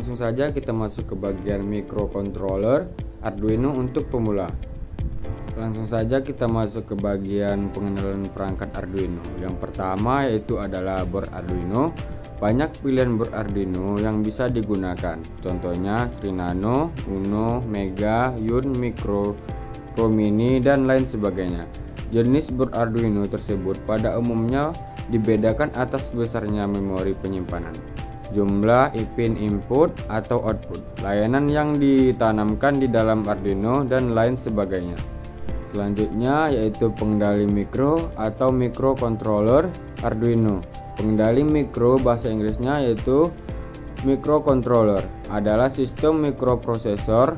Langsung saja kita masuk ke bagian microcontroller Arduino untuk pemula. Langsung saja kita masuk ke bagian pengenalan perangkat Arduino. Yang pertama yaitu adalah board Arduino. Banyak pilihan board Arduino yang bisa digunakan. Contohnya Sri Nano, Uno, Mega, Yun, Micro, Pro Mini, dan lain sebagainya. Jenis board Arduino tersebut pada umumnya dibedakan atas besarnya memori penyimpanan, jumlah pin input atau output, layanan yang ditanamkan di dalam Arduino, dan lain sebagainya. Selanjutnya yaitu pengendali mikro atau microcontroller Arduino. Pengendali mikro bahasa Inggrisnya yaitu microcontroller adalah sistem mikroprosesor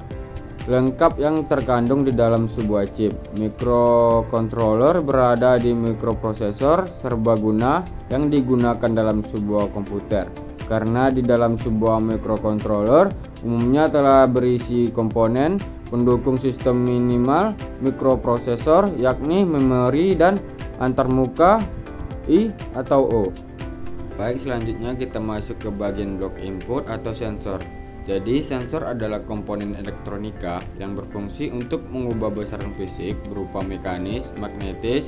lengkap yang terkandung di dalam sebuah chip. Microcontroller berada di mikroprosesor serbaguna yang digunakan dalam sebuah komputer. Karena di dalam sebuah microcontroller umumnya telah berisi komponen pendukung sistem minimal mikroprosesor, yakni memori dan antarmuka I atau O. Baik, selanjutnya kita masuk ke bagian blok input atau sensor. Jadi sensor adalah komponen elektronika yang berfungsi untuk mengubah besaran fisik berupa mekanis, magnetis,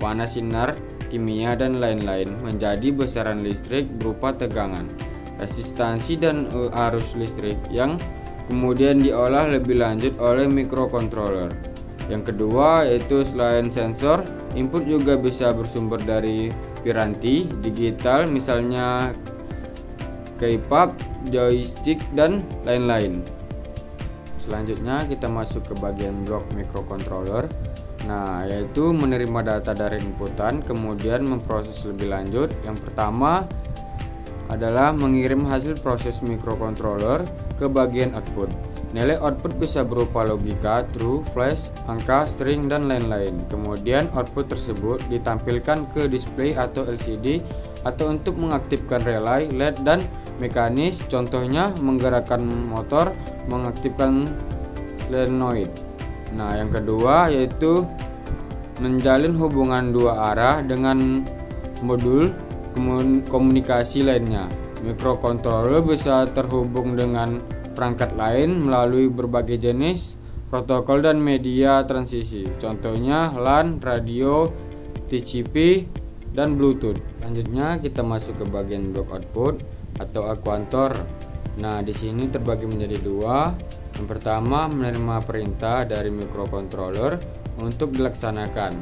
panas sinar, kimia, dan lain-lain menjadi besaran listrik berupa tegangan, resistansi, dan arus listrik yang kemudian diolah lebih lanjut oleh microcontroller. Yang kedua yaitu selain sensor, input juga bisa bersumber dari piranti digital, misalnya keypad, joystick, dan lain-lain. Selanjutnya kita masuk ke bagian blok microcontroller. Nah, yaitu menerima data dari inputan kemudian memproses lebih lanjut. Yang pertama adalah mengirim hasil proses microcontroller ke bagian output. Nilai output bisa berupa logika, true, flash, angka, string, dan lain-lain. Kemudian output tersebut ditampilkan ke display atau LCD atau untuk mengaktifkan relay, LED, dan mekanis, contohnya menggerakkan motor, mengaktifkan solenoid. Nah, yang kedua yaitu menjalin hubungan dua arah dengan modul komunikasi lainnya. Microcontroller bisa terhubung dengan perangkat lain melalui berbagai jenis protokol dan media transisi, contohnya LAN, radio, TCP, dan Bluetooth. Selanjutnya kita masuk ke bagian blok output atau akuator. Nah, di sini terbagi menjadi dua. Yang pertama menerima perintah dari microcontroller untuk dilaksanakan,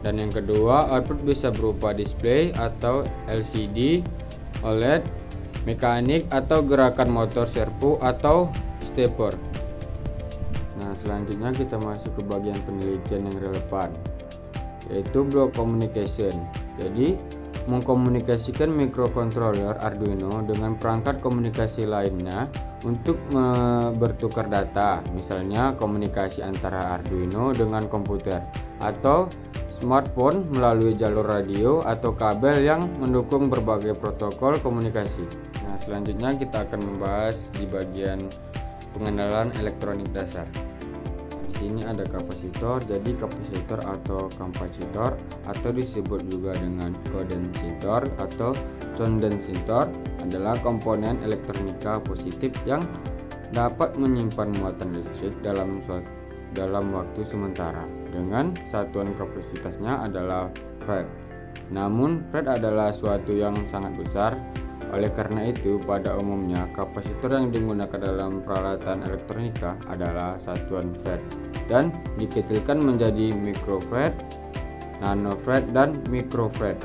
dan yang kedua output bisa berupa display atau LCD, OLED, mekanik atau gerakan motor servo atau stepper. Nah, selanjutnya kita masuk ke bagian penelitian yang relevan, yaitu block communication. Jadi mengkomunikasikan microcontroller Arduino dengan perangkat komunikasi lainnya untuk bertukar data, misalnya komunikasi antara Arduino dengan komputer atau smartphone melalui jalur radio atau kabel yang mendukung berbagai protokol komunikasi. Nah, selanjutnya kita akan membahas di bagian pengenalan elektronik dasar. Di sini ada kapasitor. Jadi kapasitor atau kapasitor atau disebut juga dengan kondensator atau kondensator adalah komponen elektronika positif yang dapat menyimpan muatan listrik dalam waktu sementara dengan satuan kapasitasnya adalah farad. Namun farad adalah suatu yang sangat besar. Oleh karena itu, pada umumnya kapasitor yang digunakan dalam peralatan elektronika adalah satuan farad dan dikecilkan menjadi microfarad, nanofarad, dan microfarad.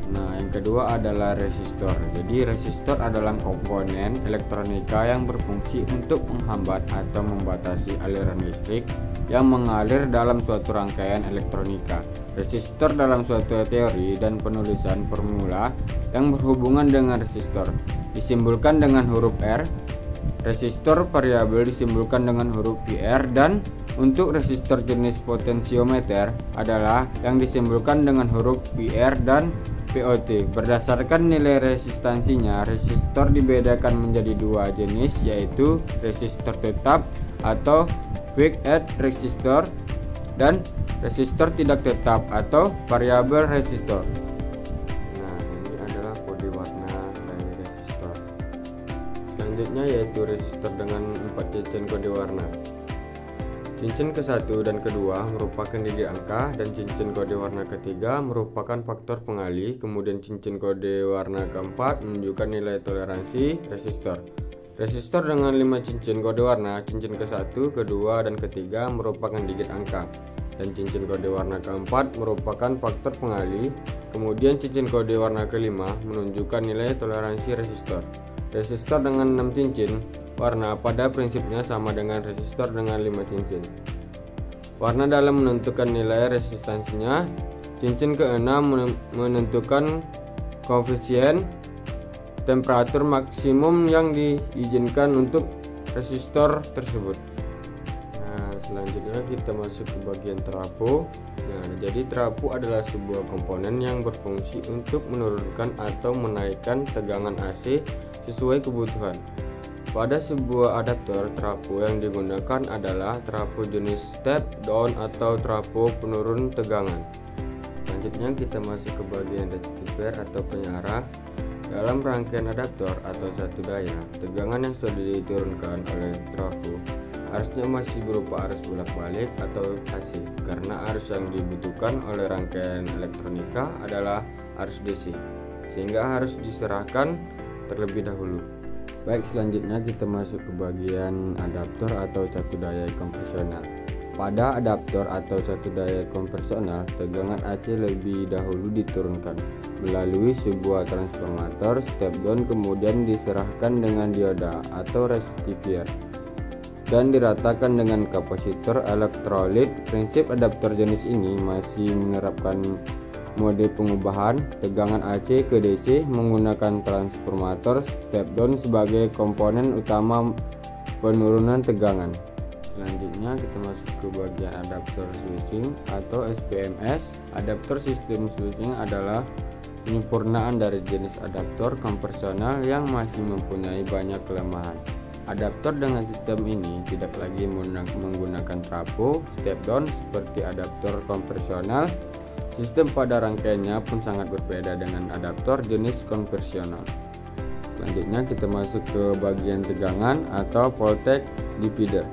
Nah, yang kedua adalah resistor. Jadi resistor adalah komponen elektronika yang berfungsi untuk menghambat atau membatasi aliran listrik yang mengalir dalam suatu rangkaian elektronika. Resistor dalam suatu teori dan penulisan formula yang berhubungan dengan resistor disimbolkan dengan huruf R. Resistor variabel disimbolkan dengan huruf PR, dan untuk resistor jenis potensiometer adalah yang disimbolkan dengan huruf PR dan POT. Berdasarkan nilai resistansinya, resistor dibedakan menjadi dua jenis, yaitu resistor tetap atau fixed resistor dan resistor tidak tetap atau variabel resistor. Nah, ini adalah kode warna dari resistor. selanjutnya yaitu resistor dengan 4 cincin kode warna. Cincin ke-1 dan kedua merupakan digit angka, dan cincin kode warna ketiga merupakan faktor pengalih. Kemudian cincin kode warna keempat menunjukkan nilai toleransi resistor. Resistor dengan 5 cincin kode warna, cincin ke-1, kedua, dan ketiga merupakan digit angka, dan cincin kode warna keempat merupakan faktor pengalih. Kemudian cincin kode warna kelima menunjukkan nilai toleransi resistor. Resistor dengan 6 cincin warna pada prinsipnya sama dengan resistor dengan 5 cincin. Warna dalam menentukan nilai resistansinya. Cincin ke-6 menentukan koefisien temperatur maksimum yang diizinkan untuk resistor tersebut. Nah, selanjutnya kita masuk ke bagian trafo. Nah, jadi trafo adalah sebuah komponen yang berfungsi untuk menurunkan atau menaikkan tegangan AC sesuai kebutuhan. Pada sebuah adaptor, trafo yang digunakan adalah trafo jenis step down atau trafo penurun tegangan. Selanjutnya kita masuk ke bagian rectifier atau penyarah. Dalam rangkaian adaptor atau satu daya, tegangan yang sudah diturunkan oleh trafo arusnya masih berupa arus bolak-balik atau AC, karena arus yang dibutuhkan oleh rangkaian elektronika adalah arus DC, sehingga harus diserahkan terlebih dahulu. Baik, selanjutnya kita masuk ke bagian adaptor atau satu daya konvensional. Pada adaptor atau satu daya konvensional, tegangan AC lebih dahulu diturunkan melalui sebuah transformator step down, kemudian diserahkan dengan dioda atau rectifier dan diratakan dengan kapasitor elektrolit. Prinsip adaptor jenis ini masih menerapkan mode pengubahan tegangan AC ke DC menggunakan transformator step down sebagai komponen utama penurunan tegangan. Selanjutnya kita masuk ke bagian adaptor switching atau SPMS. Adaptor sistem switching adalah penyempurnaan dari jenis adaptor konvensional yang masih mempunyai banyak kelemahan. Adaptor dengan sistem ini tidak lagi menggunakan trafo step down seperti adaptor konvensional. Sistem pada rangkaiannya pun sangat berbeda dengan adaptor jenis konvensional. Selanjutnya kita masuk ke bagian tegangan atau voltage divider.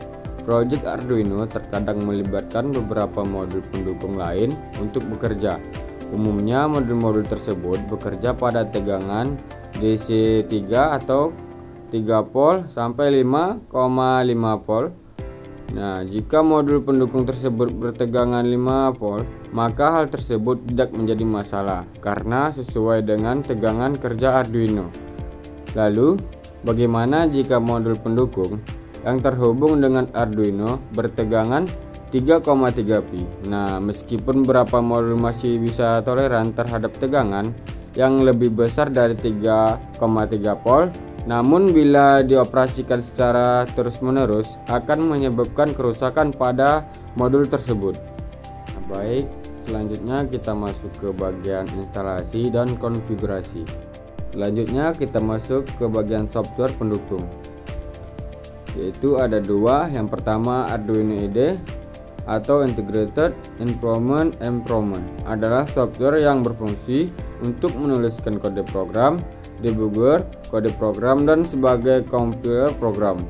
Project Arduino terkadang melibatkan beberapa modul pendukung lain untuk bekerja. Umumnya modul-modul tersebut bekerja pada tegangan DC 3 atau 3 volt sampai 5,5 volt. Nah, jika modul pendukung tersebut bertegangan 5 volt, maka hal tersebut tidak menjadi masalah karena sesuai dengan tegangan kerja Arduino. Lalu, bagaimana jika modul pendukung yang terhubung dengan Arduino bertegangan 3,3 pi? Nah, meskipun beberapa modul masih bisa toleran terhadap tegangan yang lebih besar dari 3,3 volt, namun bila dioperasikan secara terus-menerus akan menyebabkan kerusakan pada modul tersebut. Nah, baik, selanjutnya kita masuk ke bagian instalasi dan konfigurasi. Selanjutnya kita masuk ke bagian software pendukung, yaitu ada dua. Yang pertama Arduino IDE atau Integrated Environment adalah software yang berfungsi untuk menuliskan kode program, debugger, kode program, dan sebagai compiler program,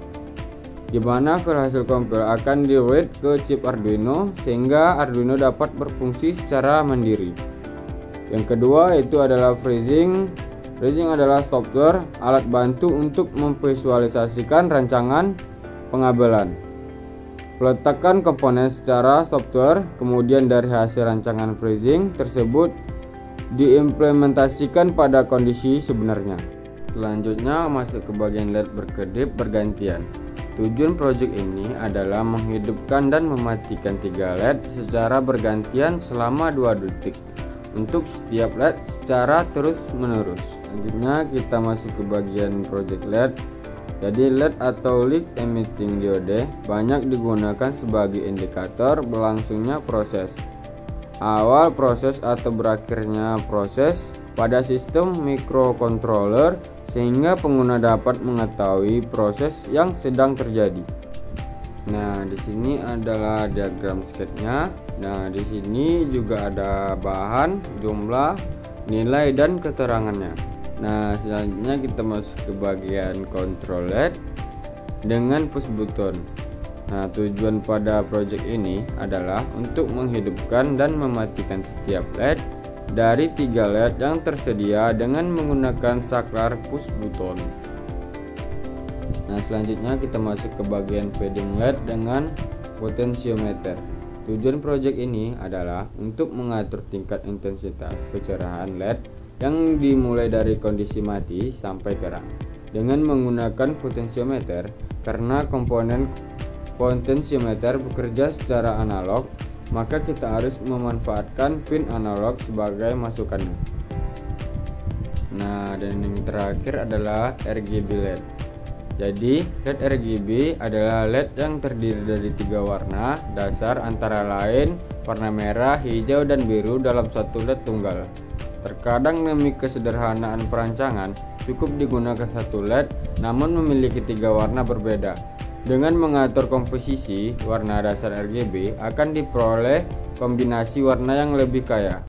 di mana file hasil compile akan di-read ke chip Arduino sehingga Arduino dapat berfungsi secara mandiri. Yang kedua itu adalah freezing. Freezing adalah software alat bantu untuk memvisualisasikan rancangan pengabelan. Letakkan komponen secara software, kemudian dari hasil rancangan freezing tersebut diimplementasikan pada kondisi sebenarnya. Selanjutnya masuk ke bagian LED berkedip bergantian. Tujuan proyek ini adalah menghidupkan dan mematikan 3 LED secara bergantian selama 2 detik untuk setiap LED secara terus-menerus. Selanjutnya kita masuk ke bagian project LED. Jadi LED atau Light Emitting Diode banyak digunakan sebagai indikator berlangsungnya proses, awal proses atau berakhirnya proses pada sistem microcontroller, sehingga pengguna dapat mengetahui proses yang sedang terjadi. Nah, di sini adalah diagram sketnya. Nah, di sini juga ada bahan, jumlah, nilai, dan keterangannya. Nah, selanjutnya kita masuk ke bagian control LED dengan push button. Nah, tujuan pada project ini adalah untuk menghidupkan dan mematikan setiap LED dari 3 LED yang tersedia dengan menggunakan saklar push button. Nah, selanjutnya kita masuk ke bagian fading LED dengan potentiometer. Tujuan project ini adalah untuk mengatur tingkat intensitas kecerahan LED yang dimulai dari kondisi mati sampai terang dengan menggunakan potentiometer, karena komponen potentiometer bekerja secara analog, maka kita harus memanfaatkan pin analog sebagai masukannya. Nah, dan yang terakhir adalah RGB LED. Jadi LED RGB adalah LED yang terdiri dari 3 warna dasar, antara lain warna merah, hijau, dan biru dalam satu LED tunggal. Terkadang demi kesederhanaan perancangan cukup digunakan satu LED namun memiliki 3 warna berbeda. Dengan mengatur komposisi warna dasar RGB akan diperoleh kombinasi warna yang lebih kaya.